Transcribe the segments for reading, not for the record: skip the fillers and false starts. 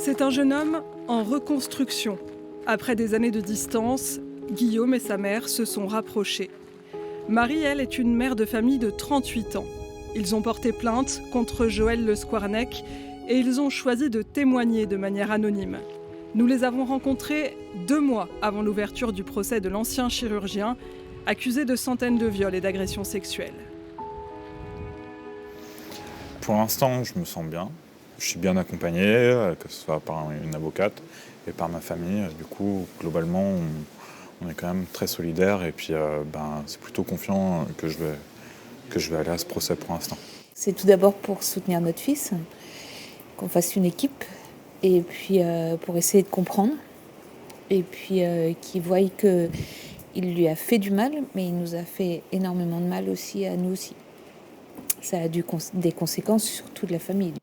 C'est un jeune homme en reconstruction. Après des années de distance, Guillaume et sa mère se sont rapprochés. Marie, elle, est une mère de famille de 38 ans. Ils ont porté plainte contre Joël Le Squarnec et ils ont choisi de témoigner de manière anonyme. Nous les avons rencontrés 2 mois avant l'ouverture du procès de l'ancien chirurgien, accusé de centaines de viols et d'agressions sexuelles. Pour l'instant, je me sens bien. Je suis bien accompagné, que ce soit par une avocate et par ma famille. Du coup, globalement, on est quand même très solidaires et puis c'est plutôt confiant que je vais aller à ce procès pour l'instant. C'est tout d'abord pour soutenir notre fils, qu'on fasse une équipe et puis pour essayer de comprendre et puis qu'il voie qu'il lui a fait du mal, mais il nous a fait énormément de mal aussi à nous aussi. Ça a des conséquences sur toute la famille.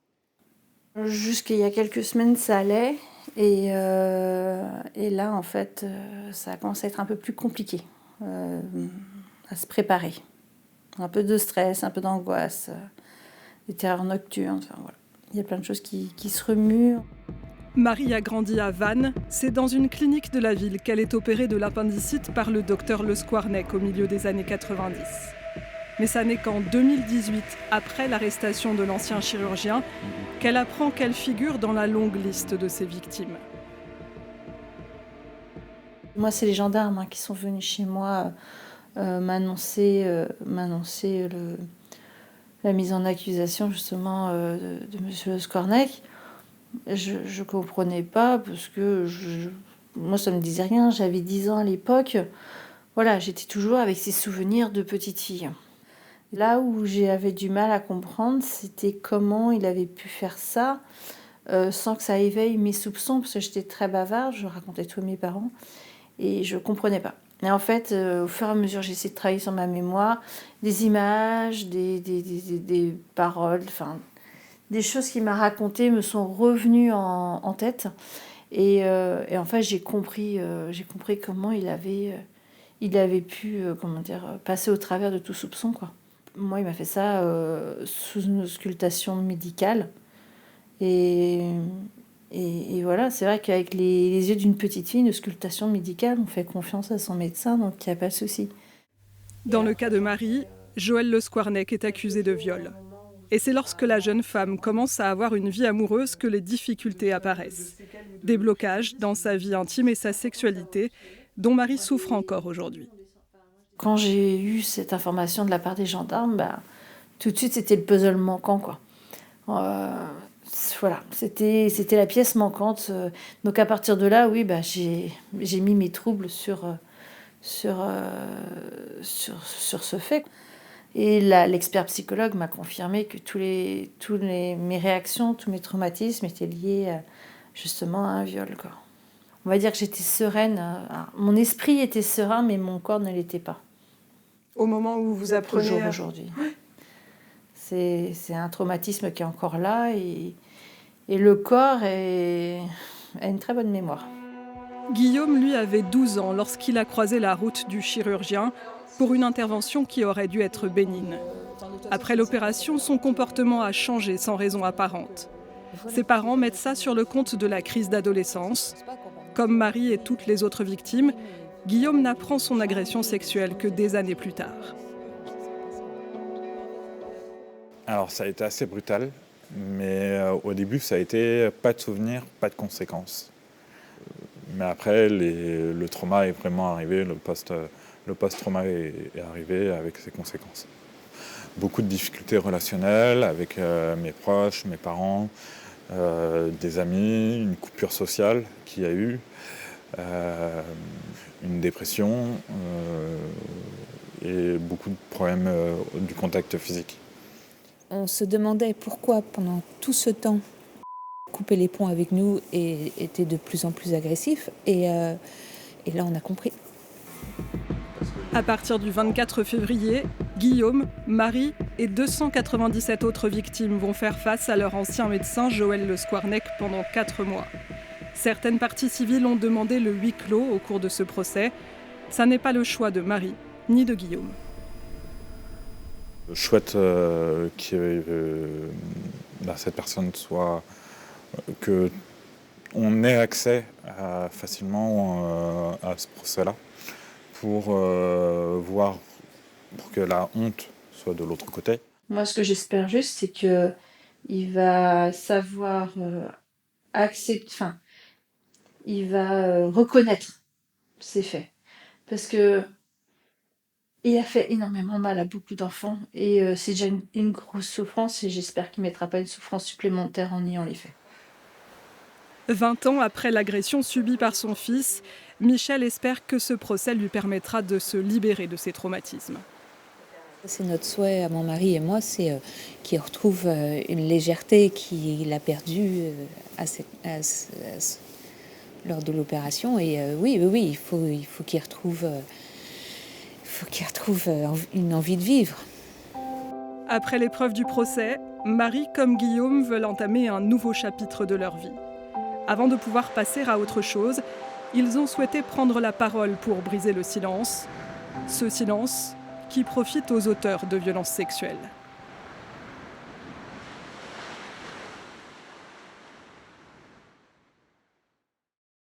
Jusqu'il y a quelques semaines, ça allait. Et là, en fait, ça a commencé à être un peu plus compliqué à se préparer. Un peu de stress, un peu d'angoisse, des terreurs nocturnes. Enfin, voilà. Il y a plein de choses qui se remuent. Marie a grandi à Vannes. C'est dans une clinique de la ville qu'elle est opérée de l'appendicite par le docteur Le Squarnec au milieu des années 90. Mais ça n'est qu'en 2018, après l'arrestation de l'ancien chirurgien, qu'elle apprend qu'elle figure dans la longue liste de ses victimes. Moi, c'est les gendarmes qui sont venus chez moi m'annoncer la mise en accusation justement de M. Le Squarnec. Je ne comprenais pas parce que moi, ça ne me disait rien. J'avais 10 ans à l'époque. Voilà, j'étais toujours avec ces souvenirs de petite fille. Là où j'avais du mal à comprendre, c'était comment il avait pu faire ça sans que ça éveille mes soupçons, parce que j'étais très bavarde, je racontais tout à mes parents, et je ne comprenais pas. Et en fait, au fur et à mesure, j'ai essayé de travailler sur ma mémoire, des images, des paroles, enfin, des choses qu'il m'a racontées me sont revenues en tête. Et en fait, j'ai compris comment il avait pu passer au travers de tout soupçon, quoi. Moi, il m'a fait ça sous une auscultation médicale. Et voilà, c'est vrai qu'avec les yeux d'une petite fille, une auscultation médicale, on fait confiance à son médecin, donc il n'y a pas de souci. Dans le cas de Marie, Joël Le Squarnec est accusé de viol. Et c'est lorsque la jeune femme commence à avoir une vie amoureuse que les difficultés apparaissent. Des blocages dans sa vie intime et sa sexualité, dont Marie souffre encore aujourd'hui. Quand j'ai eu cette information de la part des gendarmes, tout de suite, c'était le puzzle manquant, quoi. Voilà, c'était la pièce manquante. Donc à partir de là, oui, j'ai mis mes troubles sur ce fait. Et l'expert psychologue m'a confirmé que mes réactions, tous mes traumatismes étaient liés justement à un viol, quoi. On va dire que j'étais sereine. Mon esprit était serein, mais mon corps ne l'était pas. Au moment où vous apprenez... Toujours aujourd'hui. C'est un traumatisme qui est encore là et le corps a une très bonne mémoire. Guillaume, lui, avait 12 ans lorsqu'il a croisé la route du chirurgien pour une intervention qui aurait dû être bénigne. Après l'opération, son comportement a changé sans raison apparente. Ses parents mettent ça sur le compte de la crise d'adolescence. Comme Marie et toutes les autres victimes, Guillaume n'apprend son agression sexuelle que des années plus tard. Alors ça a été assez brutal, mais au début ça a été pas de souvenirs, pas de conséquences. Mais après le trauma est vraiment arrivé, le post-trauma est arrivé avec ses conséquences. Beaucoup de difficultés relationnelles avec mes proches, mes parents, des amis, une coupure sociale qu'il y a eu, une dépression et beaucoup de problèmes du contact physique. On se demandait pourquoi pendant tout ce temps couper les ponts avec nous et était de plus en plus agressif. Et là, on a compris. À partir du 24 février, Guillaume, Marie et 297 autres victimes vont faire face à leur ancien médecin Joël Le Squarnec pendant 4 mois. Certaines parties civiles ont demandé le huis clos au cours de ce procès. Ça n'est pas le choix de Marie ni de Guillaume. Je souhaite que cette personne soit... que on ait accès facilement à ce procès-là pour voir, pour que la honte soit de l'autre côté. Moi, ce que j'espère juste, c'est que il va savoir accepter, enfin, il va reconnaître ses faits. Parce que il a fait énormément mal à beaucoup d'enfants et c'est déjà une grosse souffrance et j'espère qu'il ne mettra pas une souffrance supplémentaire en niant les faits. 20 ans après l'agression subie par son fils, Michel espère que ce procès lui permettra de se libérer de ses traumatismes. C'est notre souhait à mon mari et moi, c'est qu'il retrouve une légèreté qu'il a perdue lors de l'opération. Et oui, il faut qu'il retrouve, une envie de vivre. Après l'épreuve du procès, Marie comme Guillaume veulent entamer un nouveau chapitre de leur vie. Avant de pouvoir passer à autre chose, ils ont souhaité prendre la parole pour briser le silence. Ce silence qui profite aux auteurs de violences sexuelles.